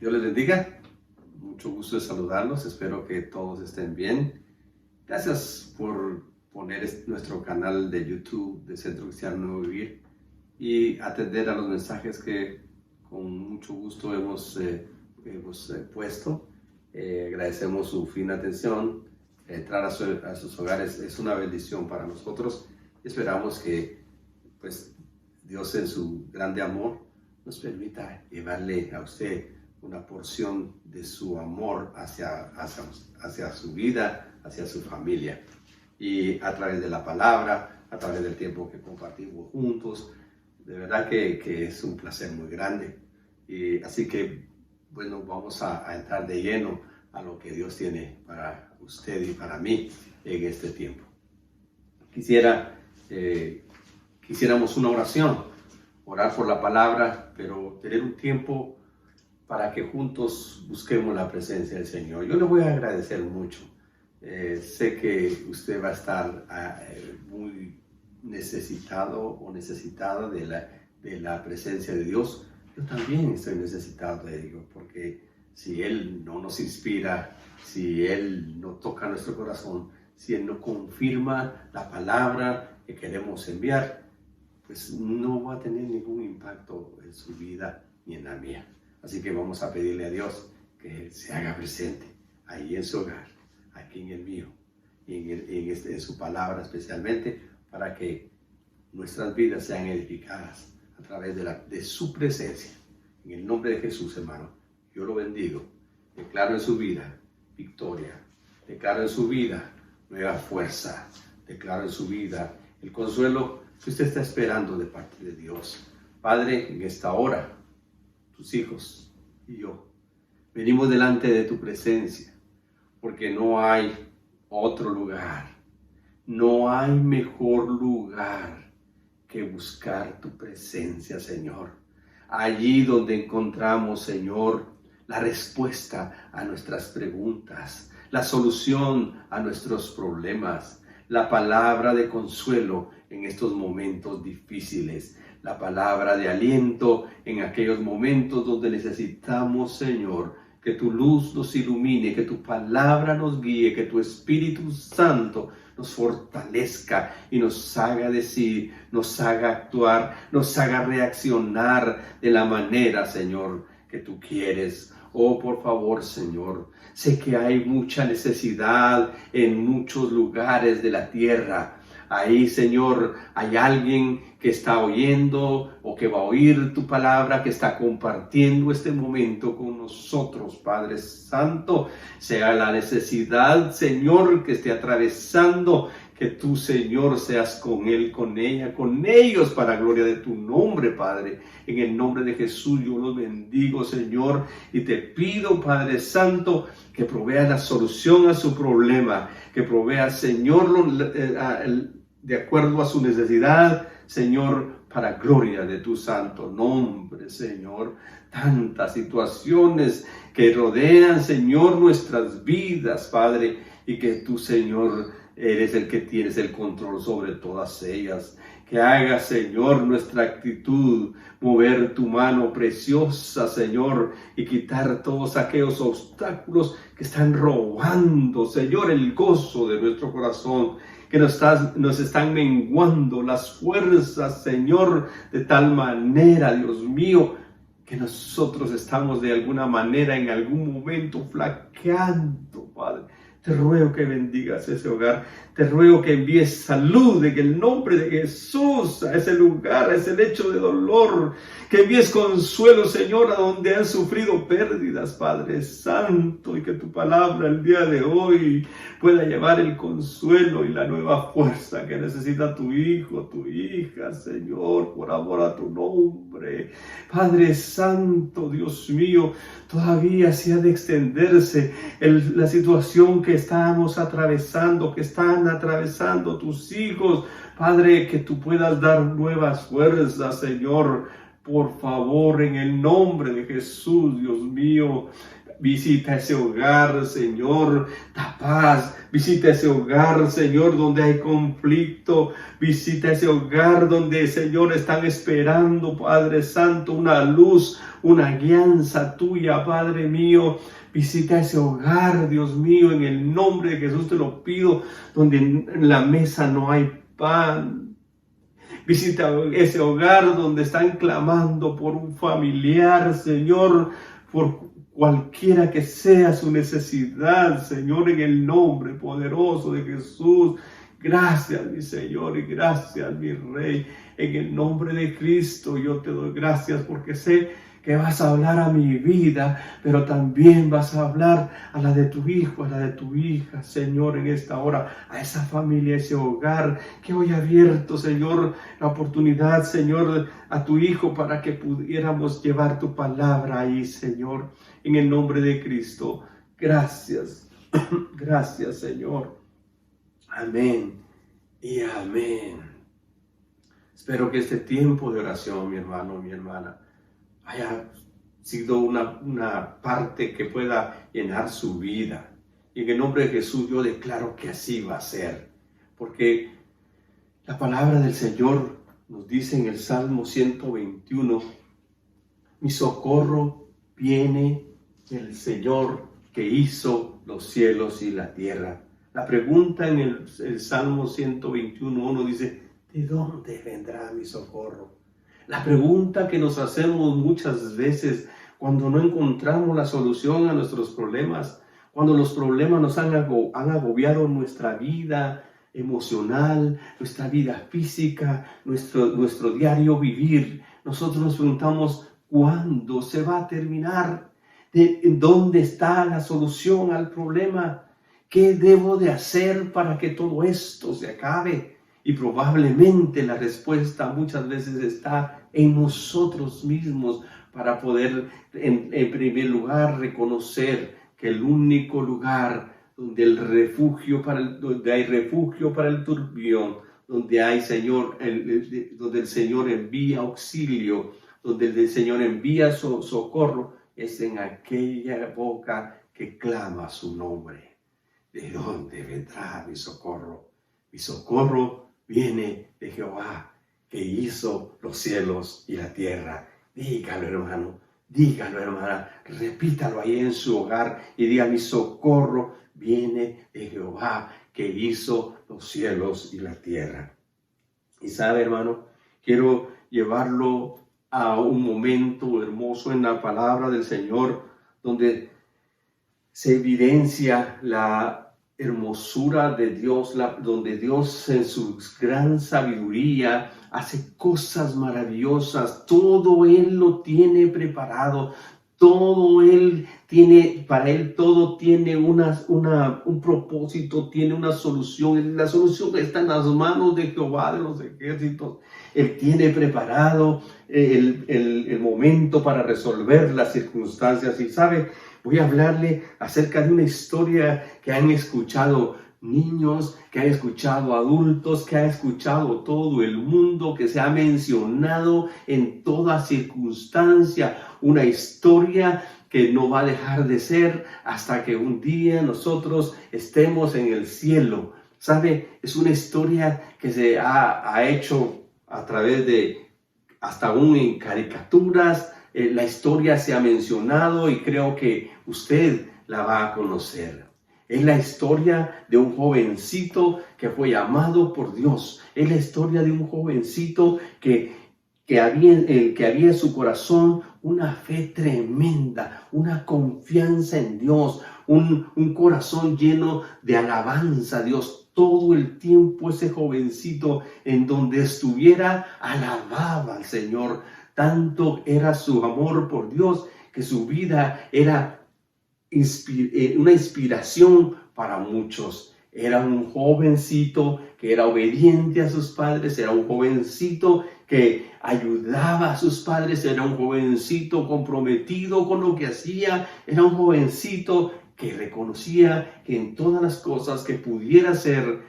Dios les bendiga. Mucho gusto de saludarlos. Espero que todos estén bien. Gracias por poner nuestro canal de YouTube de Centro Cristiano Nuevo Vivir y atender a los mensajes que con mucho gusto hemos puesto. Agradecemos su fina atención. Entrar a sus hogares es una bendición para nosotros. Esperamos que pues, Dios en su grande amor nos permita llevarle a usted una porción de su amor hacia su vida, hacia su familia. Y a través de la palabra, a través del tiempo que compartimos juntos, de verdad que es un placer muy grande. Y así que, bueno, vamos a entrar de lleno a lo que Dios tiene para usted y para mí en este tiempo. Quisiéramos una oración, orar por la palabra, pero tener un tiempo para que juntos busquemos la presencia del Señor. Yo le voy a agradecer mucho. Sé que usted va a estar muy necesitado o necesitada de la presencia de Dios. Yo también estoy necesitado de Dios, porque si Él no nos inspira, si Él no toca nuestro corazón, si Él no confirma la palabra que queremos enviar, pues no va a tener ningún impacto en su vida ni en la mía. Así que vamos a pedirle a Dios que se haga presente ahí en su hogar, aquí en el mío, y en su palabra especialmente, para que nuestras vidas sean edificadas a través de su presencia. En el nombre de Jesús, hermano, yo lo bendigo. Declaro en su vida victoria. Declaro en su vida nueva fuerza. Declaro en su vida el consuelo que usted está esperando de parte de Dios. Padre, en esta hora, tus hijos y yo venimos delante de tu presencia, porque no hay otro lugar, no hay mejor lugar que buscar tu presencia, Señor. Allí donde encontramos, Señor, la respuesta a nuestras preguntas, la solución a nuestros problemas, la palabra de consuelo en estos momentos difíciles, la palabra de aliento en aquellos momentos donde necesitamos, Señor, que tu luz nos ilumine, que tu palabra nos guíe, que tu Espíritu Santo nos fortalezca y nos haga decir, nos haga actuar, nos haga reaccionar de la manera, Señor, que tú quieres. Oh, por favor, Señor, sé que hay mucha necesidad en muchos lugares de la tierra. Ahí, Señor, hay alguien que está oyendo o que va a oír tu palabra, que está compartiendo este momento con nosotros, Padre Santo. Sea la necesidad, Señor, que esté atravesando, que tú, Señor, seas con él, con ella, con ellos, para gloria de tu nombre, Padre. En el nombre de Jesús yo los bendigo, Señor, y te pido, Padre Santo, que provea la solución a su problema, que provea, Señor, de acuerdo a su necesidad, Señor, para gloria de tu santo nombre, Señor. Tantas situaciones que rodean, Señor, nuestras vidas, Padre, y que tú, Señor, eres el que tienes el control sobre todas ellas. Que haga, Señor, nuestra actitud, mover tu mano preciosa, Señor, y quitar todos aquellos obstáculos que están robando, Señor, el gozo de nuestro corazón, que nos están menguando las fuerzas, Señor, de tal manera, Dios mío, que nosotros estamos de alguna manera en algún momento flaqueando, Padre. Te ruego que bendigas ese hogar. Te ruego que envíes salud en el nombre de Jesús a ese lugar, a ese lecho de dolor. Que envíes consuelo, Señor, a donde han sufrido pérdidas, Padre Santo. Y que tu palabra el día de hoy pueda llevar el consuelo y la nueva fuerza que necesita tu hijo, tu hija, Señor, por amor a tu nombre. Padre Santo, Dios mío, todavía se ha de extenderse la situación que estamos atravesando, que están atravesando tus hijos. Padre, que tú puedas dar nuevas fuerzas, Señor, por favor, en el nombre de Jesús, Dios mío. Visita ese hogar, Señor, da paz. Visita ese hogar, Señor, donde hay conflicto. Visita ese hogar donde, Señor, están esperando, Padre Santo, una luz, una guianza tuya, Padre mío. Visita ese hogar, Dios mío, en el nombre de Jesús te lo pido, donde en la mesa no hay pan. Visita ese hogar donde están clamando por un familiar, Señor, por cualquiera que sea su necesidad, Señor, en el nombre poderoso de Jesús. Gracias, mi Señor, y gracias, mi Rey. En el nombre de Cristo yo te doy gracias porque sé que vas a hablar a mi vida, pero también vas a hablar a la de tu hijo, a la de tu hija, Señor, en esta hora, a esa familia, a ese hogar que hoy ha abierto, Señor, la oportunidad, Señor, a tu hijo para que pudiéramos llevar tu palabra ahí, Señor, en el nombre de Cristo. Gracias, gracias, Señor. Amén y amén. Espero que este tiempo de oración, mi hermano, mi hermana, haya sido una parte que pueda llenar su vida. Y en el nombre de Jesús yo declaro que así va a ser. Porque la palabra del Señor nos dice en el Salmo 121, mi socorro viene del Señor que hizo los cielos y la tierra. La pregunta en el Salmo 121:1 dice, ¿de dónde vendrá mi socorro? La pregunta que nos hacemos muchas veces cuando no encontramos la solución a nuestros problemas, cuando los problemas nos han agobiado nuestra vida emocional, nuestra vida física, nuestro diario vivir, nosotros nos preguntamos, ¿cuándo se va a terminar? ¿Dónde está la solución al problema? ¿Qué debo de hacer para que todo esto se acabe? Y probablemente la respuesta muchas veces está en nosotros mismos para poder, en primer lugar, reconocer que el único lugar donde hay refugio para el turbión, donde hay Señor, donde el Señor envía auxilio, donde el Señor envía socorro, es en aquella boca que clama su nombre. ¿De dónde vendrá mi socorro? Mi socorro viene de Jehová, que hizo los cielos y la tierra. Dígalo, hermano, dígalo, hermana, repítalo ahí en su hogar y diga, mi socorro viene de Jehová, que hizo los cielos y la tierra. Y sabe, hermano, quiero llevarlo a un momento hermoso en la palabra del Señor, donde se evidencia la hermosura de Dios, donde Dios en su gran sabiduría hace cosas maravillosas. Todo Él lo tiene preparado, todo Él tiene, para Él todo tiene un propósito, tiene una solución. La solución está en las manos de Jehová de los ejércitos. Él tiene preparado el momento para resolver las circunstancias. Y sabe, voy a hablarle acerca de una historia que han escuchado niños, que han escuchado adultos, que ha escuchado todo el mundo, que se ha mencionado en toda circunstancia. Una historia que no va a dejar de ser hasta que un día nosotros estemos en el cielo. ¿Sabe? Es una historia que se ha hecho a través de, hasta aún en caricaturas. La historia se ha mencionado y creo que usted la va a conocer. Es la historia de un jovencito que fue llamado por Dios. Es la historia de un jovencito que había en su corazón una fe tremenda, una confianza en Dios, un corazón lleno de alabanza a Dios. Todo el tiempo ese jovencito, en donde estuviera, alababa al Señor. Tanto era su amor por Dios que su vida era una inspiración para muchos. Era un jovencito que era obediente a sus padres, era un jovencito que ayudaba a sus padres, era un jovencito comprometido con lo que hacía, era un jovencito que reconocía que en todas las cosas que pudiera hacer,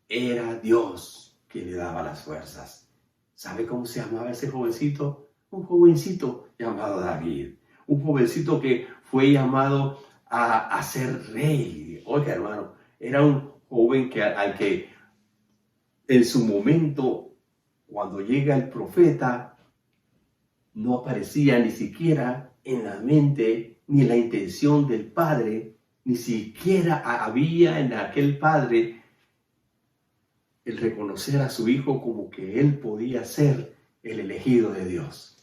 era Dios que le daba las fuerzas. ¿Sabe cómo se llamaba ese jovencito? Un jovencito llamado David. un jovencito que fue llamado a ser rey. Oiga, hermano, era un joven al que en su momento, cuando llega el profeta, no aparecía ni siquiera en la mente ni en la intención del padre, ni siquiera había en aquel padre el reconocer a su hijo como que él podía ser el elegido de Dios.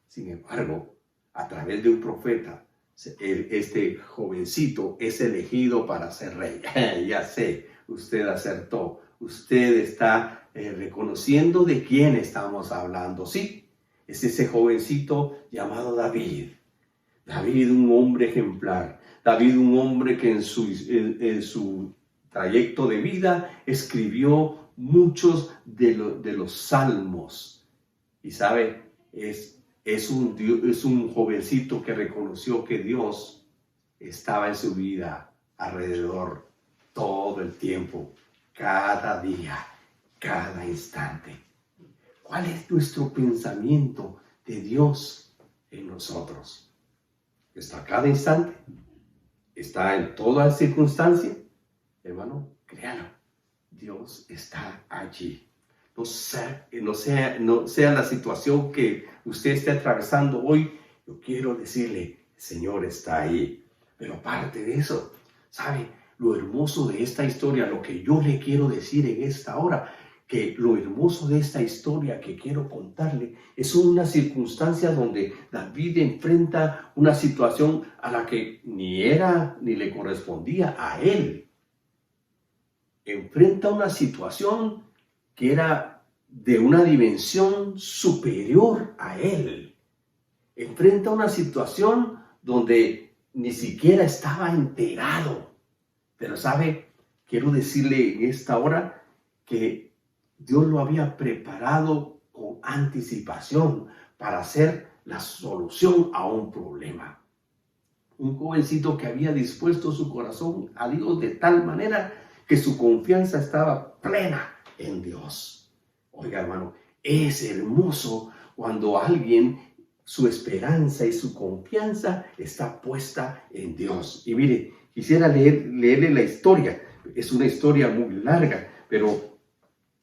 Sin embargo, a través de un profeta, este jovencito es elegido para ser rey. Ya sé, usted acertó. Usted está reconociendo de quién estamos hablando. Sí, es ese jovencito llamado David. David, un hombre ejemplar. David, un hombre que en su trayecto de vida escribió muchos de los salmos. Y sabe, es un jovencito que reconoció que Dios estaba en su vida alrededor todo el tiempo, cada día, cada instante. ¿Cuál es nuestro pensamiento de Dios en nosotros? ¿Está a cada instante? ¿Está en toda circunstancia? Hermano, créalo, Dios está allí. No sea la situación que usted esté atravesando hoy, yo quiero decirle, el Señor está ahí. Pero aparte de eso, ¿sabe? Lo hermoso de esta historia, lo que yo le quiero decir en esta hora, que lo hermoso de esta historia que quiero contarle es una circunstancia donde David enfrenta una situación a la que ni era ni le correspondía a él. Enfrenta una situación que era de una dimensión superior a él. Enfrenta una situación donde ni siquiera estaba enterado. Pero sabe, quiero decirle en esta hora que Dios lo había preparado con anticipación para hacer la solución a un problema. Un jovencito que había dispuesto su corazón a Dios de tal manera que su confianza estaba plena en Dios. Oiga, hermano, es hermoso cuando alguien, su esperanza y su confianza está puesta en Dios. Y mire, quisiera leerle la historia. Es una historia muy larga, pero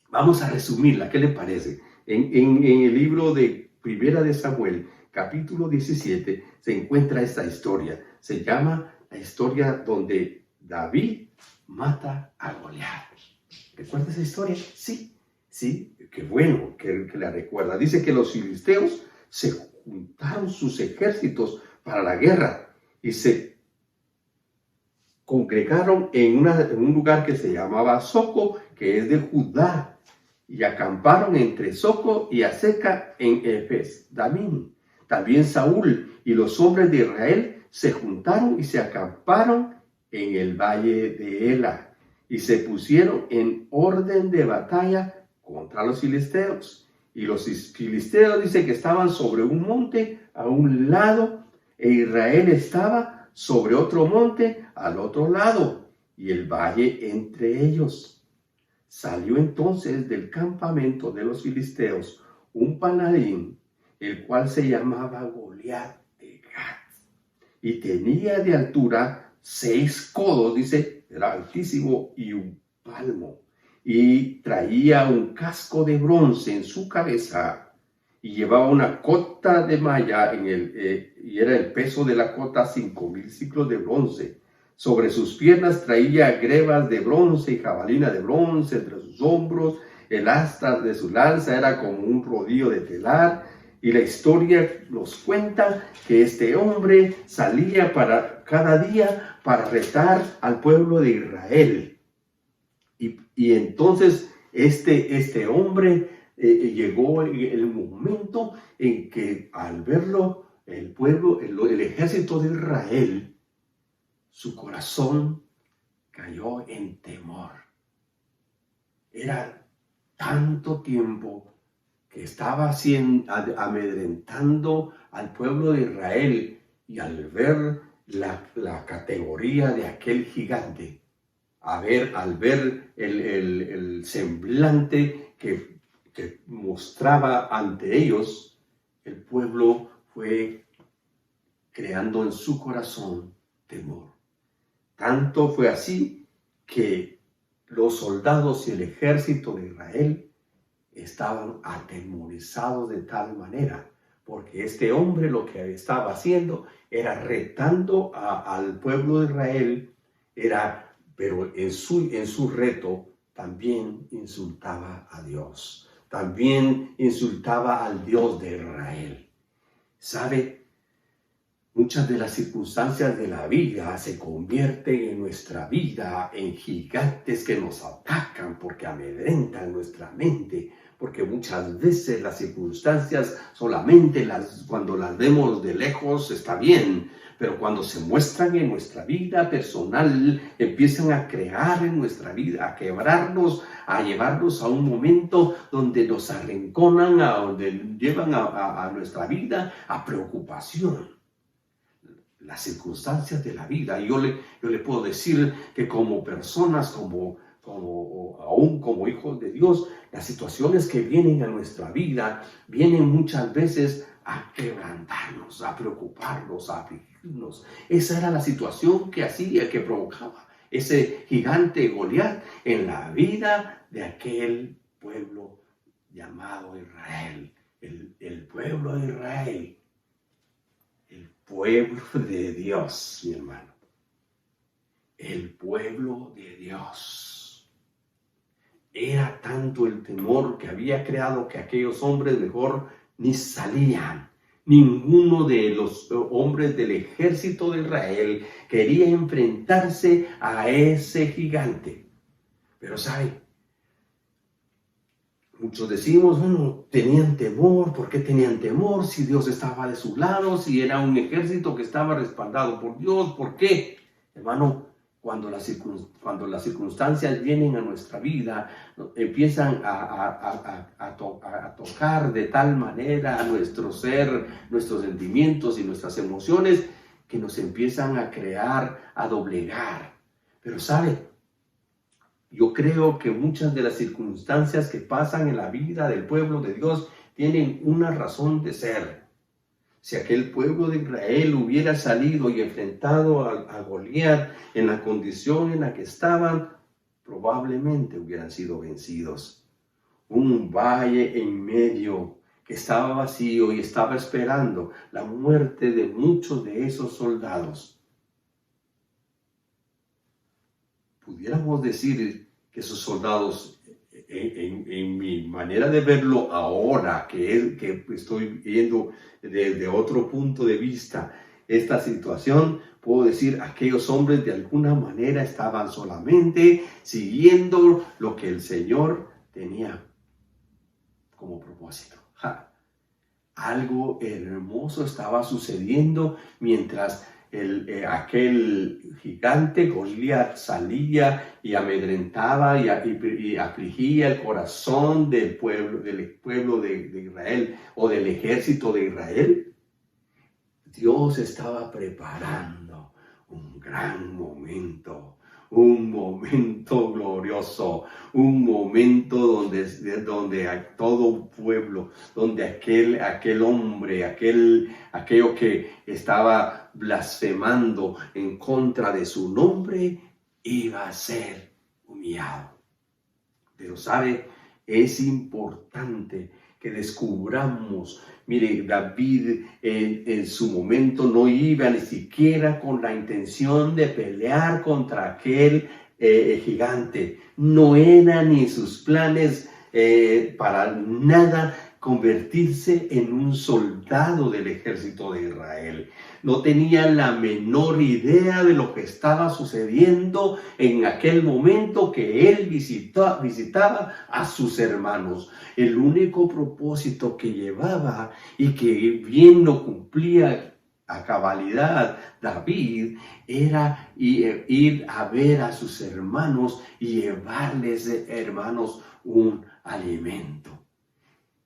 vamos a resumirla. ¿Qué le parece? En el libro de Primera de Samuel, capítulo 17, se encuentra esta historia. Se llama la historia donde David mata a Goliat. ¿Recuerda esa historia? Sí, qué bueno que la recuerda. Dice que los filisteos se juntaron sus ejércitos para la guerra y se congregaron en un lugar que se llamaba Soco, que es de Judá, y acamparon entre Soco y Azeca en Efes-Damim. También Saúl y los hombres de Israel se juntaron y se acamparon en el valle de Ela y se pusieron en orden de batalla contra los filisteos. Y los filisteos dice que estaban sobre un monte a un lado e Israel estaba sobre otro monte al otro lado y el valle entre ellos. Salió entonces del campamento de los filisteos un paladín, el cual se llamaba Goliat de Gat, y tenía de altura 6 codos, dice, era altísimo, y un palmo, y traía un casco de bronce en su cabeza, y llevaba una cota de malla, y era el peso de la cota 5,000 ciclos de bronce. Sobre sus piernas traía grebas de bronce y jabalina de bronce entre sus hombros. El asta de su lanza era como un rodillo de telar. Y la historia nos cuenta que este hombre salía cada día para retar al pueblo de Israel. Y entonces este hombre llegó el momento en que al verlo el pueblo, el ejército de Israel, su corazón cayó en temor. Era tanto tiempo que estaba amedrentando al pueblo de Israel, y al ver la categoría de aquel gigante, al ver el semblante que mostraba ante ellos, el pueblo fue creando en su corazón temor. Tanto fue así que los soldados y el ejército de Israel estaban atemorizados de tal manera, porque este hombre lo que estaba haciendo era retando al pueblo de Israel, pero en su reto también insultaba a Dios, también insultaba al Dios de Israel. ¿Sabe? Muchas de las circunstancias de la vida se convierten en nuestra vida en gigantes que nos atacan porque amedrentan nuestra mente, porque muchas veces las circunstancias solamente cuando las vemos de lejos está bien, pero cuando se muestran en nuestra vida personal, empiezan a crear en nuestra vida, a quebrarnos, a llevarnos a un momento donde nos arrinconan, a donde llevan a nuestra vida a preocupación. Las circunstancias de la vida. Yo le puedo decir que como personas, aún como hijos de Dios, las situaciones que vienen a nuestra vida vienen muchas veces a quebrantarnos, a preocuparnos, a afligirnos. Esa era la situación que provocaba ese gigante Goliat en la vida de aquel pueblo llamado Israel, el pueblo de Israel. Pueblo de Dios, mi hermano. El pueblo de Dios. Era tanto el temor que había creado que aquellos hombres mejor ni salían. Ninguno de los hombres del ejército de Israel quería enfrentarse a ese gigante. Pero ¿sabe? Muchos decimos, bueno, tenían temor. ¿Por qué tenían temor? Si Dios estaba de su lado, si era un ejército que estaba respaldado por Dios. ¿Por qué? Hermano, cuando las circunstancias vienen a nuestra vida, empiezan a tocar de tal manera a nuestro ser, nuestros sentimientos y nuestras emociones, que nos empiezan a crear, a doblegar. Pero ¿sabe? Yo creo que muchas de las circunstancias que pasan en la vida del pueblo de Dios tienen una razón de ser. Si aquel pueblo de Israel hubiera salido y enfrentado a Goliat en la condición en la que estaban, probablemente hubieran sido vencidos. Un valle en medio que estaba vacío y estaba esperando la muerte de muchos de esos soldados. Pudiéramos decir que esos soldados, en mi manera de verlo ahora, que estoy viendo desde otro punto de vista esta situación, puedo decir, aquellos hombres de alguna manera estaban solamente siguiendo lo que el Señor tenía como propósito. Algo hermoso estaba sucediendo mientras aquel gigante Goliat salía y amedrentaba y afligía el corazón del pueblo de Israel o del ejército de Israel. Dios estaba preparando un gran momento, un momento glorioso, un momento donde todo un pueblo, donde aquel hombre, aquello que estaba blasfemando en contra de su nombre, iba a ser humillado. Pero ¿sabe? Es importante que descubramos. Mire, David en su momento no iba ni siquiera con la intención de pelear contra aquel gigante. No eran ni sus planes para nada convertirse en un soldado del ejército de Israel. No tenía la menor idea de lo que estaba sucediendo en aquel momento que él visitaba a sus hermanos. El único propósito que llevaba y que bien lo cumplía a cabalidad David era ir a ver a sus hermanos y llevarles, hermanos, un alimento.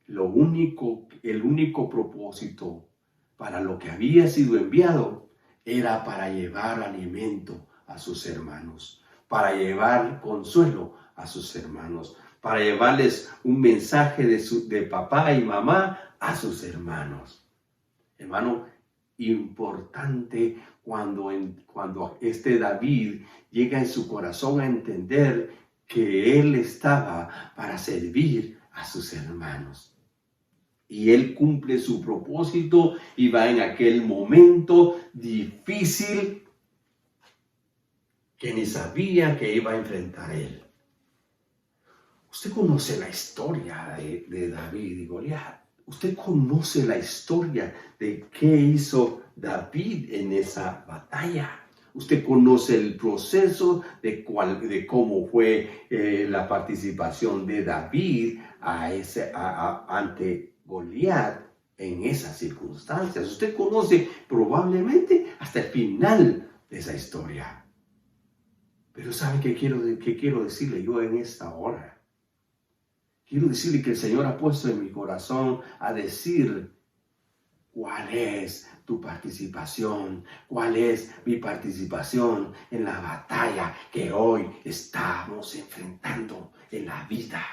El único propósito para lo que había sido enviado era para llevar alimento a sus hermanos, para llevar consuelo a sus hermanos, para llevarles un mensaje de papá y mamá a sus hermanos. Hermano, importante cuando este David llega en su corazón a entender que él estaba para servir a sus hermanos. Y él cumple su propósito y va en aquel momento difícil que ni sabía que iba a enfrentar él. Usted conoce la historia de David y Goliat. Usted conoce la historia de qué hizo David en esa batalla. Usted conoce el proceso de cómo fue la participación de David ante Goliat en esas circunstancias. Usted conoce probablemente hasta el final de esa historia. Pero ¿sabe qué quiero decirle yo en esta hora? Quiero decirle que el Señor ha puesto en mi corazón a decir cuál es tu participación, cuál es mi participación en la batalla que hoy estamos enfrentando en la vida.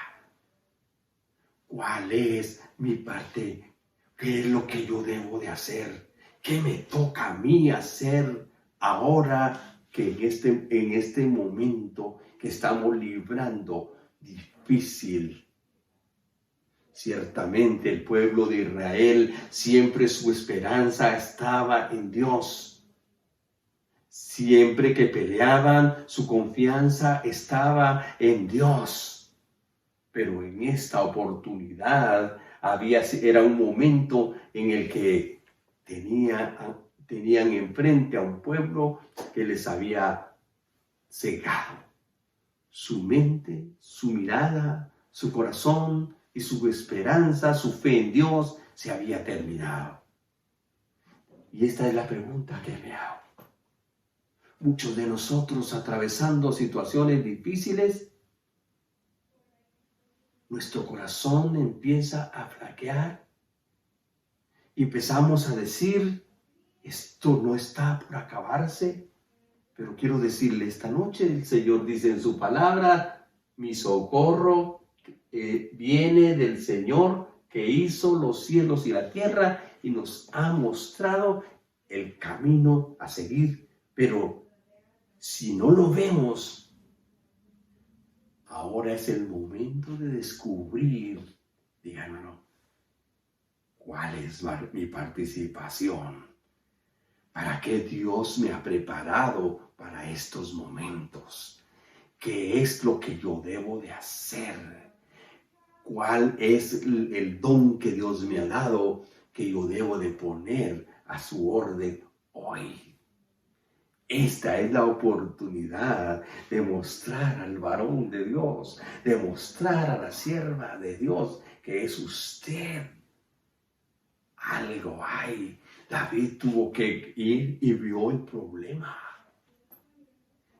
¿Cuál es mi parte? ¿Qué es lo que yo debo de hacer? ¿Qué me toca a mí hacer ahora que en este momento que estamos librando difícil? Ciertamente el pueblo de Israel siempre su esperanza estaba en Dios. Siempre que peleaban, su confianza estaba en Dios. Pero en esta oportunidad era un momento en el que tenían enfrente a un pueblo que les había cegado su mente, su mirada, su corazón y su esperanza, su fe en Dios se había terminado. Y esta es la pregunta que me hago. Muchos de nosotros atravesando situaciones difíciles, nuestro corazón empieza a flaquear y empezamos a decir, esto no está por acabarse. Pero quiero decirle esta noche, el Señor dice en su palabra, mi socorro viene del Señor que hizo los cielos y la tierra y nos ha mostrado el camino a seguir. Pero si no lo vemos, ahora es el momento de descubrir, díganmelo, cuál es mi participación. ¿Para qué Dios me ha preparado para estos momentos? ¿Qué es lo que yo debo de hacer? ¿Cuál es el don que Dios me ha dado que yo debo de poner a su orden hoy? Esta es la oportunidad de mostrar al varón de Dios, de mostrar a la sierva de Dios que es usted. Algo hay. David tuvo que ir y vio el problema.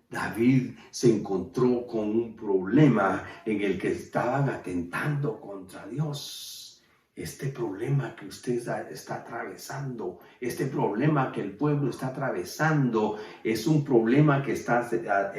David se encontró con un problema en el que estaban atentando contra Dios. Este problema que usted está atravesando, este problema que el pueblo está atravesando, es un problema que está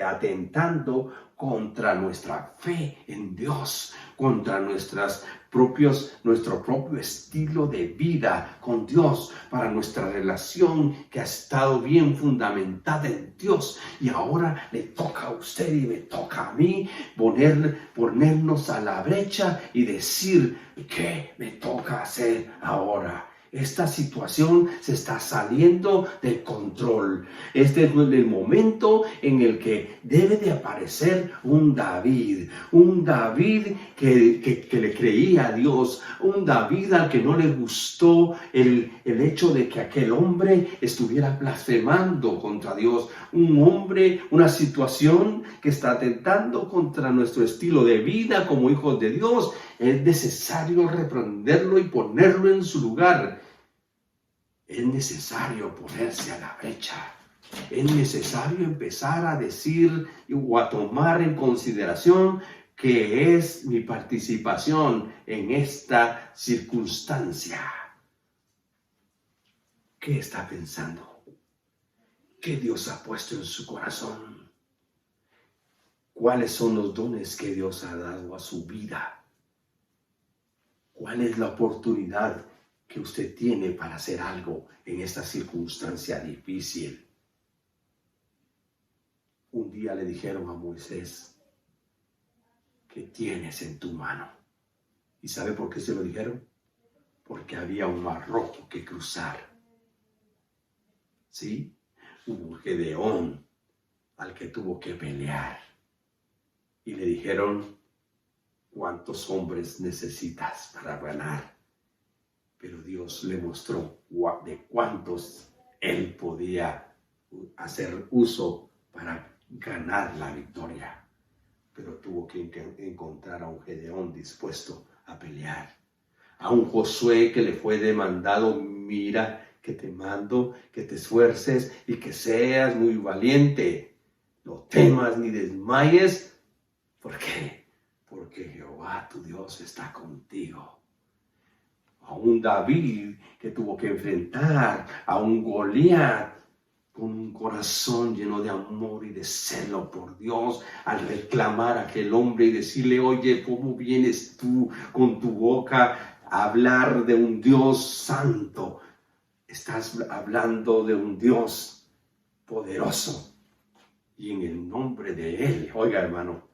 atentando contra nuestra fe en Dios, contra nuestro propio estilo de vida con Dios, para nuestra relación que ha estado bien fundamentada en Dios. Y ahora le toca a usted y me toca a mí ponernos a la brecha y decir, ¿qué me toca hacer ahora? Esta situación se está saliendo del control. Este es el momento en el que debe de aparecer un David que le creía a Dios, un David al que no le gustó el hecho de que aquel hombre estuviera blasfemando contra Dios, un hombre, una situación que está atentando contra nuestro estilo de vida como hijos de Dios. Es necesario reprenderlo y ponerlo en su lugar. Es necesario ponerse a la brecha. Es necesario empezar a decir o a tomar en consideración que es mi participación en esta circunstancia. ¿Qué está pensando? ¿Qué Dios ha puesto en su corazón? ¿Cuáles son los dones que Dios ha dado a su vida? ¿Cuál es la oportunidad que usted tiene para hacer algo en esta circunstancia difícil. Un día le dijeron a Moisés, ¿qué tienes en tu mano? ¿Y sabe por qué se lo dijeron? Porque había un mar rojo que cruzar. ¿Sí? Hubo un Gedeón al que tuvo que pelear. Y le dijeron, ¿cuántos hombres necesitas para ganar? Pero Dios le mostró de cuántos él podía hacer uso para ganar la victoria. Pero tuvo que encontrar a un Gedeón dispuesto a pelear. A un Josué que le fue demandado, mira que te mando, que te esfuerces y que seas muy valiente. No temas ni desmayes. ¿Por qué? Porque Jehová tu Dios está contigo. A un David que tuvo que enfrentar a un Goliat con un corazón lleno de amor y de celo por Dios, al reclamar a aquel hombre y decirle, oye, ¿cómo vienes tú con tu boca a hablar de un Dios santo? Estás hablando de un Dios poderoso. Y en el nombre de Él, oiga hermano,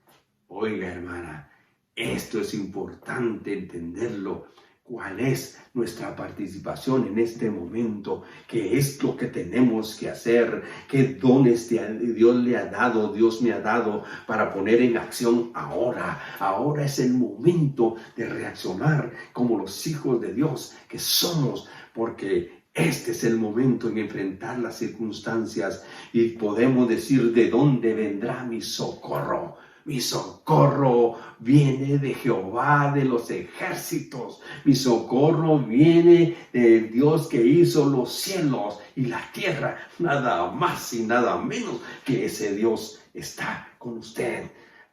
oiga hermana, esto es importante entenderlo. ¿Cuál es nuestra participación en este momento? ¿Qué es lo que tenemos que hacer? ¿Qué dones Dios le ha dado, Dios me ha dado para poner en acción ahora? Ahora es el momento de reaccionar como los hijos de Dios que somos, porque este es el momento en enfrentar las circunstancias y podemos decir, ¿de dónde vendrá mi socorro? Mi socorro viene de Jehová de los ejércitos. Mi socorro viene de Dios que hizo los cielos y la tierra. Nada más y nada menos que ese Dios está con usted.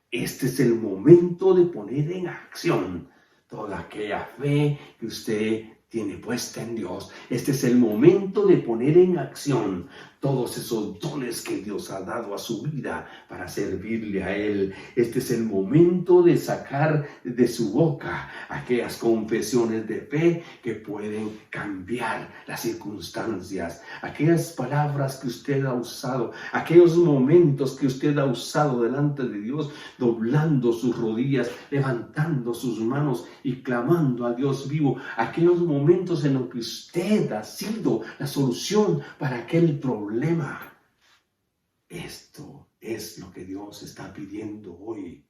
Este es el momento de poner en acción toda aquella fe que usted tiene puesta en Dios. Este es el momento de poner en acción todos esos dones que Dios ha dado a su vida para servirle a Él. Este es el momento de sacar de su boca aquellas confesiones de fe que pueden cambiar las circunstancias. Aquellas palabras que usted ha usado, aquellos momentos que usted ha usado delante de Dios, doblando sus rodillas, levantando sus manos y clamando a Dios vivo. Aquellos momentos en los que usted ha sido la solución para aquel problema. Esto es lo que Dios está pidiendo hoy.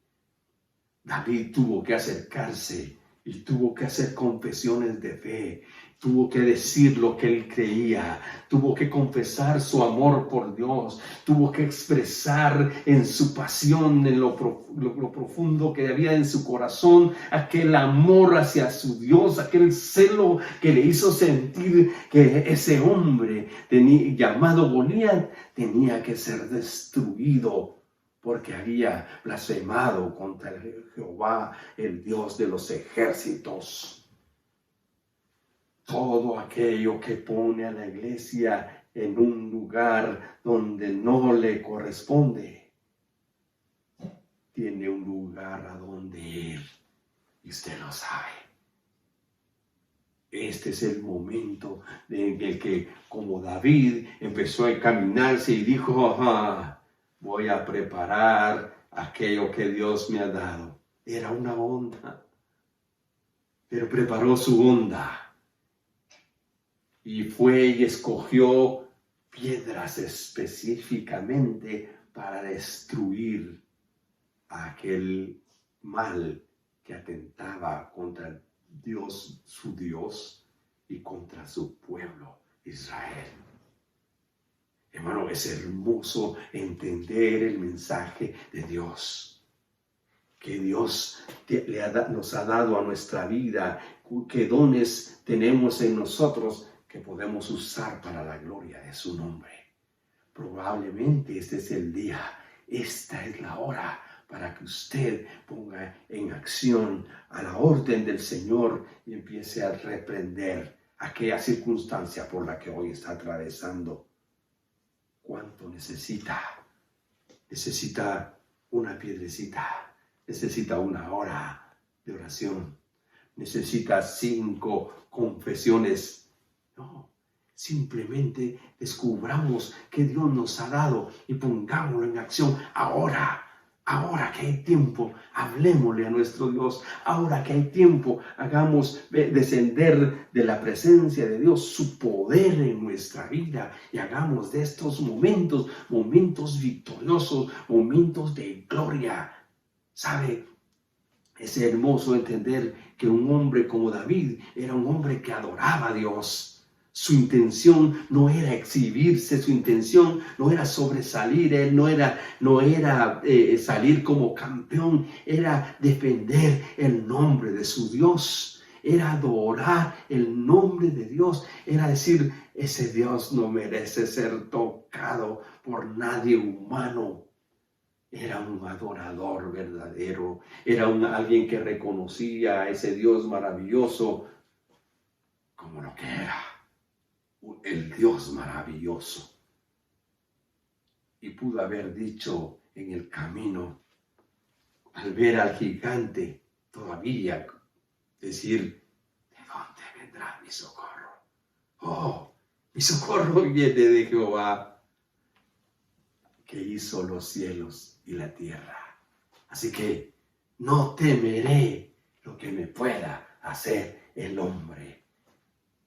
David tuvo que acercarse y tuvo que hacer confesiones de fe. Tuvo que decir lo que él creía. Tuvo que confesar su amor por Dios. Tuvo que expresar en su pasión, en lo profundo que había en su corazón, aquel amor hacia su Dios, aquel celo que le hizo sentir que ese hombre llamado Goliat tenía que ser destruido porque había blasfemado contra Jehová, el Dios de los ejércitos. Todo aquello que pone a la iglesia en un lugar donde no le corresponde, tiene un lugar a donde ir, y usted lo sabe. Este es el momento en el que, como David, empezó a encaminarse y dijo, voy a preparar aquello que Dios me ha dado. Era una onda, pero preparó su onda. Y fue y escogió piedras específicamente para destruir a aquel mal que atentaba contra Dios, su Dios, y contra su pueblo, Israel. Hermano, es hermoso entender el mensaje de Dios. Que Dios nos ha dado a nuestra vida, qué dones tenemos en nosotros que podemos usar para la gloria de su nombre. Probablemente este es el día, esta es la hora para que usted ponga en acción a la orden del Señor y empiece a reprender aquella circunstancia por la que hoy está atravesando. ¿Cuánto necesita? Necesita una piedrecita, necesita una hora de oración, necesita 5 confesiones. No, simplemente descubramos que Dios nos ha dado y pongámoslo en acción ahora. Ahora que hay tiempo, hablemosle a nuestro Dios. Ahora que hay tiempo, hagamos descender de la presencia de Dios su poder en nuestra vida y hagamos de estos momentos victoriosos, momentos de gloria. ¿Sabe? Es hermoso entender que un hombre como David era un hombre que adoraba a Dios. Su intención no era exhibirse, su intención no era sobresalir, él no era salir como campeón, era defender el nombre de su Dios, era adorar el nombre de Dios, era decir, ese Dios no merece ser tocado por nadie humano. Era un adorador verdadero, era alguien que reconocía a ese Dios maravilloso como lo que era. El Dios maravilloso. Y pudo haber dicho en el camino, al ver al gigante, todavía decir, ¿de dónde vendrá mi socorro? Oh, mi socorro viene de Jehová, que hizo los cielos y la tierra. Así que no temeré lo que me pueda hacer el hombre.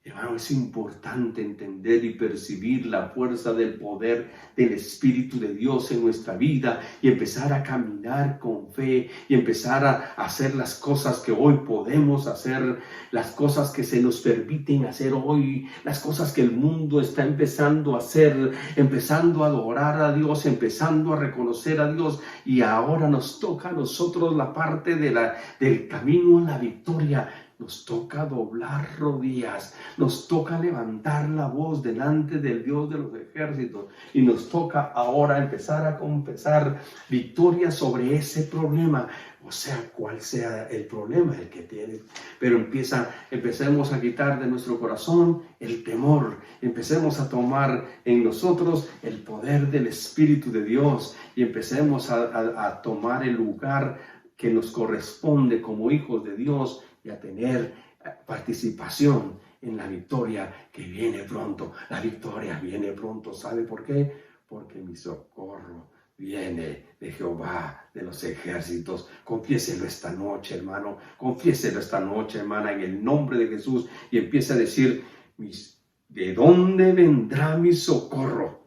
Hermano, es importante entender y percibir la fuerza del poder del Espíritu de Dios en nuestra vida y empezar a caminar con fe y empezar a hacer las cosas que hoy podemos hacer, las cosas que se nos permiten hacer hoy, las cosas que el mundo está empezando a hacer, empezando a adorar a Dios, empezando a reconocer a Dios, y ahora nos toca a nosotros la parte del camino a la victoria. Nos toca doblar rodillas, nos toca levantar la voz delante del Dios de los ejércitos y nos toca ahora empezar a confesar victoria sobre ese problema, o sea, cual sea el problema el que tienes. Pero empecemos a quitar de nuestro corazón el temor, empecemos a tomar en nosotros el poder del Espíritu de Dios y empecemos a tomar el lugar que nos corresponde como hijos de Dios y a tener participación en la victoria que viene pronto. La victoria viene pronto. ¿Sabe por qué? Porque mi socorro viene de Jehová de los ejércitos. Confiéselo esta noche, hermano. Confiéselo esta noche, hermana, en el nombre de Jesús. Y empieza a decir, ¿de dónde vendrá mi socorro?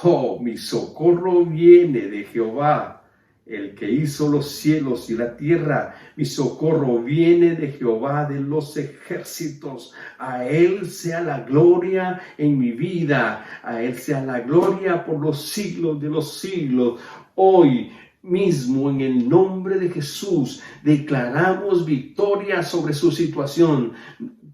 Oh, mi socorro viene de Jehová, el que hizo los cielos y la tierra. Mi socorro viene de Jehová de los ejércitos. A Él sea la gloria en mi vida. A Él sea la gloria por los siglos de los siglos. Hoy mismo, en el nombre de Jesús, declaramos victoria sobre su situación.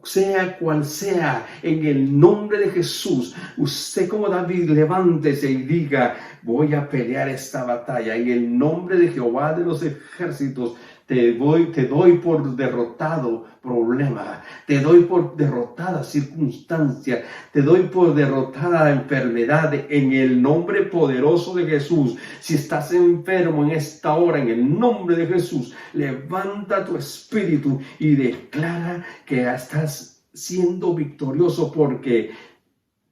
Sea cual sea, en el nombre de Jesús, usted como David, levántese y diga, voy a pelear esta batalla en el nombre de Jehová de los ejércitos. Te doy por derrotado problema, te doy por derrotada circunstancia, te doy por derrotada enfermedad en el nombre poderoso de Jesús. Si estás enfermo en esta hora, en el nombre de Jesús, levanta tu espíritu y declara que estás siendo victorioso, porque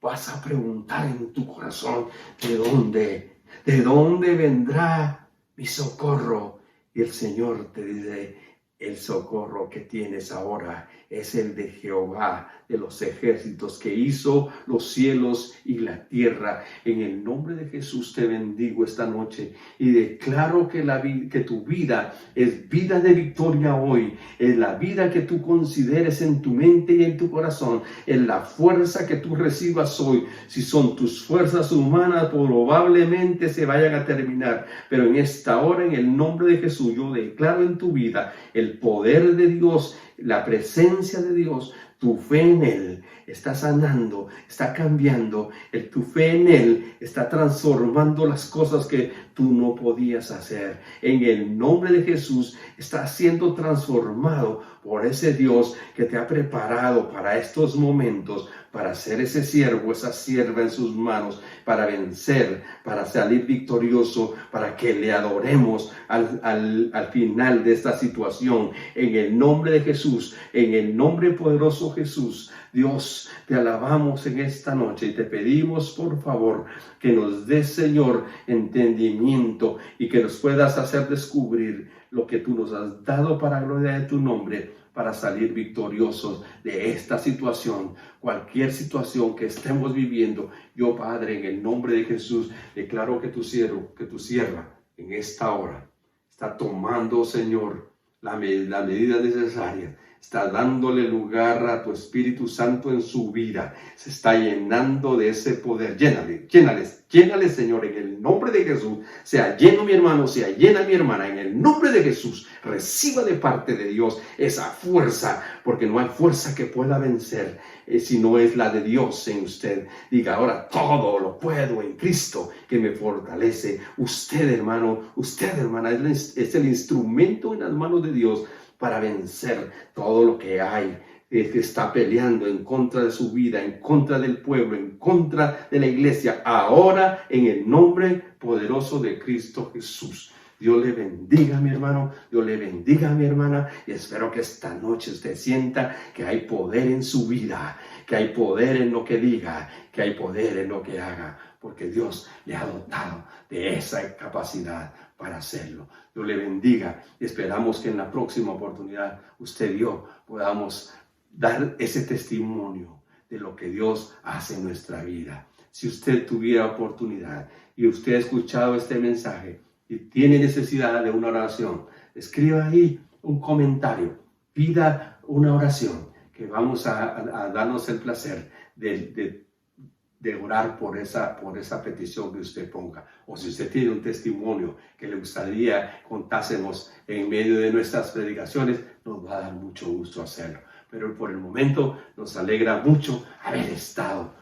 vas a preguntar en tu corazón, ¿de dónde vendrá mi socorro? Y el Señor te dice, el socorro que tienes ahora es el de Jehová de los ejércitos, que hizo los cielos y la tierra. En el nombre de Jesús te bendigo esta noche y declaro que tu vida es vida de victoria hoy. Es la vida que tú consideres en tu mente y en tu corazón. Es la fuerza que tú recibas hoy. Si son tus fuerzas humanas, probablemente se vayan a terminar. Pero en esta hora, en el nombre de Jesús, yo declaro en tu vida el poder de Dios, la presencia de Dios. Tu fe en Él está sanando, está cambiando. Tu fe en Él está transformando las cosas que tú no podías hacer. En el nombre de Jesús está siendo transformado por ese Dios que te ha preparado para estos momentos, para ser ese siervo, esa sierva en sus manos, para vencer, para salir victorioso, para que le adoremos al final de esta situación. En el nombre de Jesús, en el nombre poderoso Jesús, Dios, te alabamos en esta noche y te pedimos, por favor, que nos des, Señor, entendimiento y que nos puedas hacer descubrir lo que tú nos has dado para gloria de tu nombre, para salir victoriosos de esta situación, cualquier situación que estemos viviendo. Yo, Padre, en el nombre de Jesús, declaro que tu sierva, en esta hora, está tomando, Señor, la medida necesaria. Está dándole lugar a tu Espíritu Santo en su vida. Se está llenando de ese poder. Llénale, Señor, en el nombre de Jesús. Sea lleno mi hermano, sea llena mi hermana. En el nombre de Jesús, reciba de parte de Dios esa fuerza, porque no hay fuerza que pueda vencer si no es la de Dios en usted. Diga ahora, todo lo puedo en Cristo que me fortalece. Usted, hermano, usted, hermana, es el instrumento en las manos de Dios para vencer todo lo que hay, que está peleando en contra de su vida, en contra del pueblo, en contra de la iglesia, ahora en el nombre poderoso de Cristo Jesús. Dios le bendiga, mi hermano, Dios le bendiga, mi hermana, y espero que esta noche usted sienta que hay poder en su vida, que hay poder en lo que diga, que hay poder en lo que haga, porque Dios le ha dotado de esa capacidad para hacerlo. Dios le bendiga y esperamos que en la próxima oportunidad usted y yo podamos dar ese testimonio de lo que Dios hace en nuestra vida. Si usted tuviera oportunidad y usted ha escuchado este mensaje y tiene necesidad de una oración, escriba ahí un comentario, pida una oración, que vamos a darnos el placer de orar por esa petición que usted ponga. O si usted tiene un testimonio que le gustaría contásemos en medio de nuestras predicaciones, nos va a dar mucho gusto hacerlo. Pero por el momento nos alegra mucho haber estado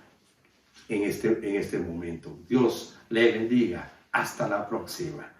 en este momento. Dios le bendiga. Hasta la próxima.